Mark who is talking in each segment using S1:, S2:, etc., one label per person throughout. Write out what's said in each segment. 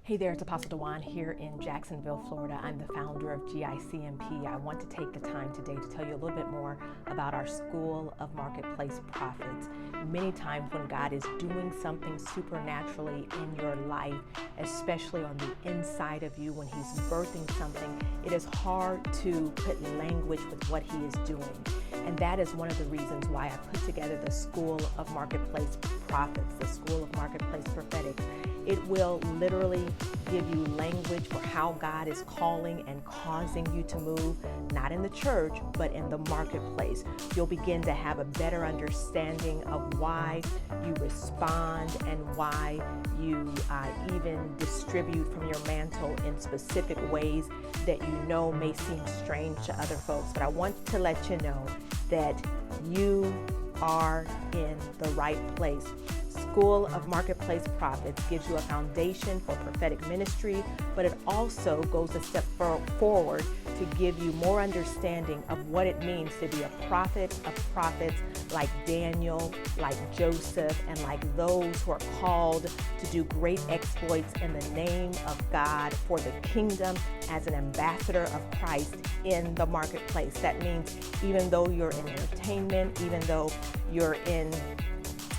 S1: Hey there, it's Apostle Dwann here in Jacksonville, Florida. I'm the founder of GICMP. I want to take the time today to tell you a little bit more about our School of Marketplace Prophets. Many times when God is doing something supernaturally in your life, especially on the inside of you, when He's birthing something, it is hard to put language with what He is doing. And that is one of the reasons why I put together the School of Marketplace Prophets, the School of Marketplace Prophetics. It will literally give you language for how God is calling and causing you to move, not in the church, but in the marketplace. You'll begin to have a better understanding of why you respond and why you even distribute from your mantle in specific ways that you know may seem strange to other folks. But I want to let you know that you are in the right place. School of Marketplace Prophets gives you a foundation for prophetic ministry, but it also goes a step forward to give you more understanding of what it means to be a prophet of prophets like Daniel, like Joseph, and like those who are called to do great exploits in the name of God for the kingdom as an ambassador of Christ in the marketplace. That means even though you're in entertainment, even though you're in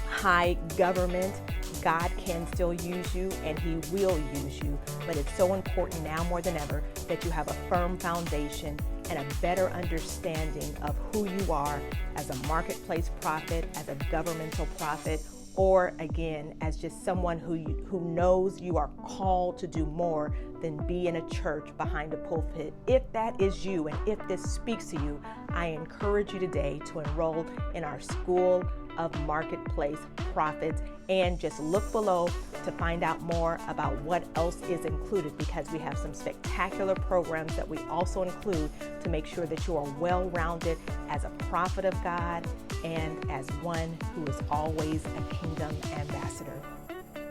S1: high government, God can still use you and He will use you. But it's so important now more than ever that you have a firm foundation and a better understanding of who you are as a marketplace prophet, as a governmental prophet, or again, as just someone who knows you are called to do more than be in a church behind a pulpit. If that is you and if this speaks to you, I encourage you today to enroll in our School of Marketplace Prophets, and just look below to find out more about what else is included, because we have some spectacular programs that we also include to make sure that you are well-rounded as a prophet of God and as one who is always a kingdom ambassador.